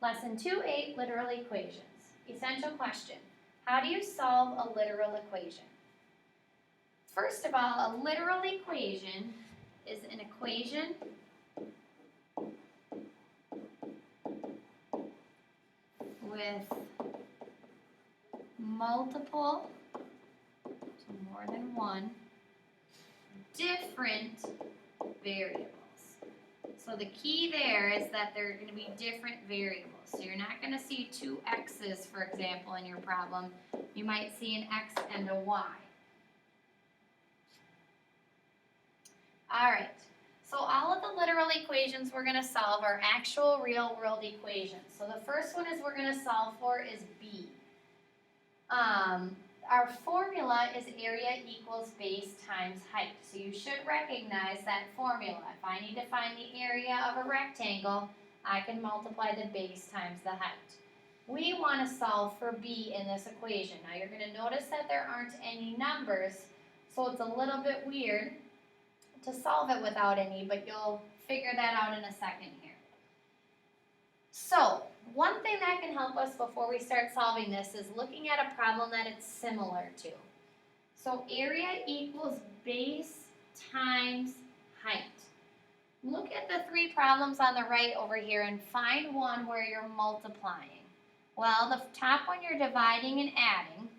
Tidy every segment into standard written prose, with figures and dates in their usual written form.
Lesson 2.8, literal equations. Essential question. How do you solve a literal equation? First of all, a literal equation is an equation with multiple, so more than one, different variables. So the key there is that they're going to be different variables. So you're not going to see two x's, for example, in your problem. You might see an x and a y. All right. So all of the literal equations we're going to solve are actual real-world equations. So the first one is we're going to solve for is b. Our formula is area equals base times height. So you should recognize that formula. If I need to find the area of a rectangle, I can multiply the base times the height. We want to solve for b in this equation. Now you're going to notice that there aren't any numbers, so it's a little bit weird to solve it without any, but you'll figure that out in a second here. So, one thing that can help us before we start solving this is looking at a problem that it's similar to. So, area equals base times height. Look at the three problems on the right over here and find one where you're multiplying. Well, the top one you're dividing and adding.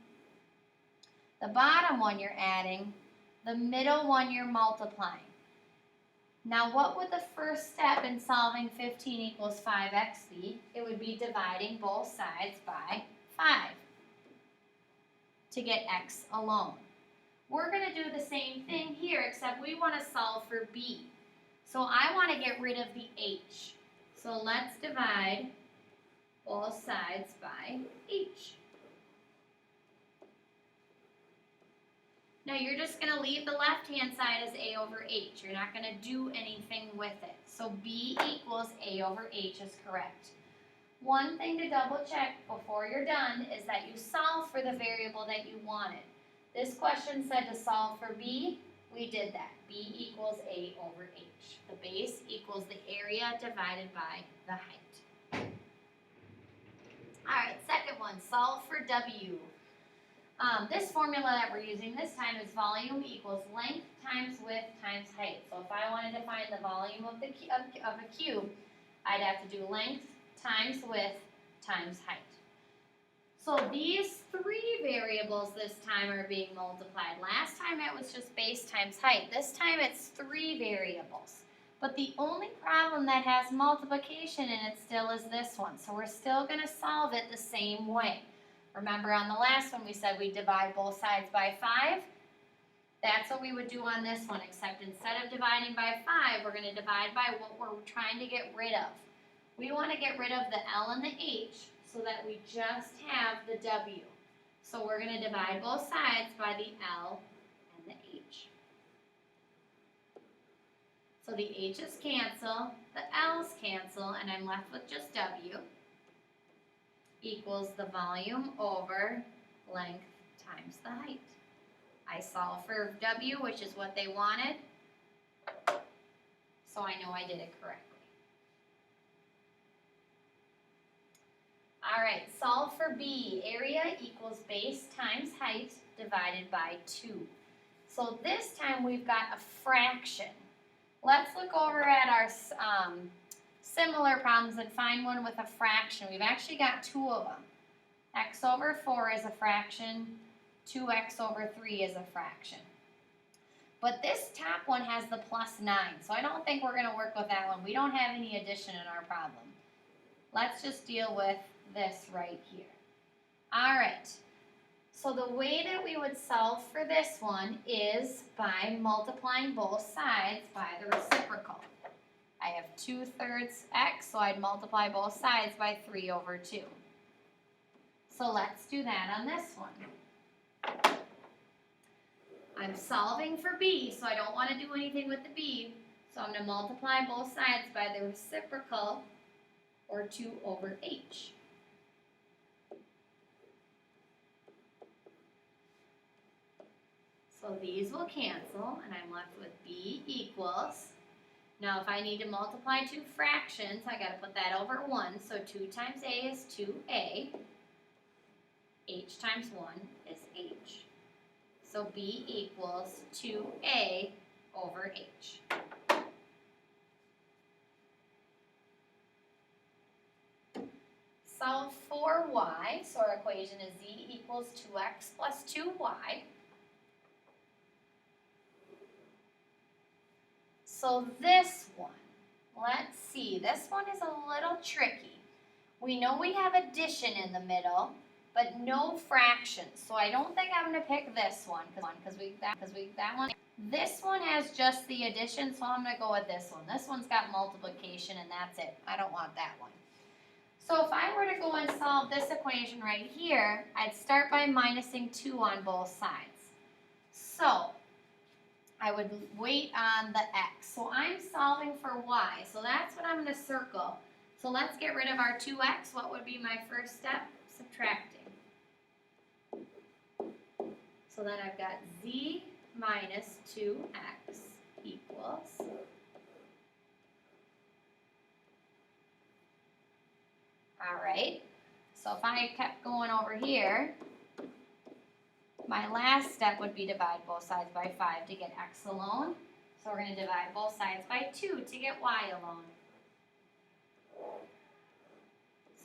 The bottom one you're adding. The middle one you're multiplying. Now, what would the first step in solving 15 equals 5x be? It would be dividing both sides by 5 to get x alone. We're going to do the same thing here, except we want to solve for b. So I want to get rid of the h. So let's divide both sides by h. Now you're just going to leave the left-hand side as a over h. You're not going to do anything with it. So b equals a over h is correct. One thing to double check before you're done is that you solve for the variable that you wanted. This question said to solve for b. We did that. b equals a over h. The base equals the area divided by the height. All right, second one, solve for w. This formula that we're using this time is volume equals length times width times height. So if I wanted to find the volume of a cube, I'd have to do length times width times height. So these three variables this time are being multiplied. Last time it was just base times height. This time it's three variables. But the only problem that has multiplication in it still is this one. So we're still going to solve it the same way. Remember on the last one we said we divide both sides by 5? That's what we would do on this one, except instead of dividing by 5, we're going to divide by what we're trying to get rid of. We want to get rid of the L and the H so that we just have the W. So we're going to divide both sides by the L and the H. So the H's cancel, the L's cancel, and I'm left with just W equals the volume over length times the height. I solve for W, which is what they wanted, so I know I did it correctly. All right, solve for B. Area equals base times height divided by 2. So this time we've got a fraction. Let's look over at our similar problems and find one with a fraction. We've actually got two of them. X over 4 is a fraction. 2x over 3 is a fraction. But this top one has the plus 9, so I don't think we're going to work with that one. We don't have any addition in our problem. Let's just deal with this right here. All right. So the way that we would solve for this one is by multiplying both sides by the reciprocal. I have 2/3 x, so I'd multiply both sides by 3 over 2. So let's do that on this one. I'm solving for b, so I don't want to do anything with the b. So I'm going to multiply both sides by the reciprocal, or 2 over h. So these will cancel, and I'm left with b equals Now if I need to multiply two fractions, I gotta put that over 1, so 2 times a is 2a, h times 1 is h. So b equals 2a over h. Solve for y, so our equation is z equals 2x plus 2y. So this one, let's see, this one is a little tricky. We know we have addition in the middle, but no fractions. So I don't think I'm going to pick this one because that one. This one has just the addition, so I'm going to go with this one. This one's got multiplication and that's it. I don't want that one. So if I were to go and solve this equation right here, I'd start by minusing 2 on both sides. So I would wait on the x. So I'm solving for y, so that's what I'm going to circle. So let's get rid of our 2x. What would be my first step? Subtracting. So then I've got z minus 2x equals alright, so if I kept going over here, my last step would be divide both sides by 5 to get x alone. So we're going to divide both sides by 2 to get y alone.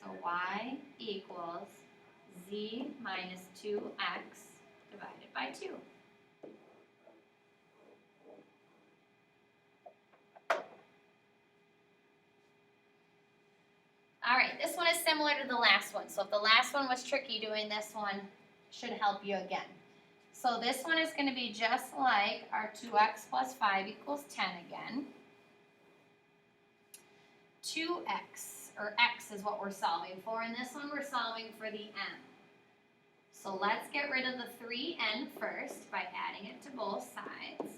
So y equals z minus 2x divided by 2. Alright, this one is similar to the last one. So if the last one was tricky, doing this one should help you again. So this one is going to be just like our 2x plus 5 equals 10 again. 2x, or x is what we're solving for, and this one we're solving for the n. So let's get rid of the 3n first by adding it to both sides.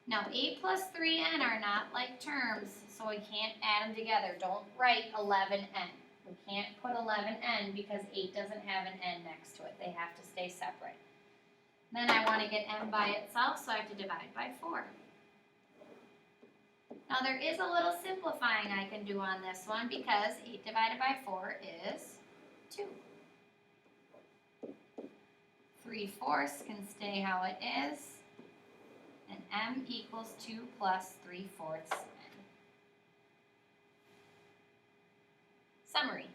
Now 8 plus 3n are not like terms, so we can't add them together. Don't write 11n. We can't put 11n because 8 doesn't have an n next to it. They have to stay separate. Then I want to get n by itself, so I have to divide by 4. Now there is a little simplifying I can do on this one because 8 divided by 4 is 2. 3/4 can stay how it is. And m equals 2 plus 3/4 n. Summary.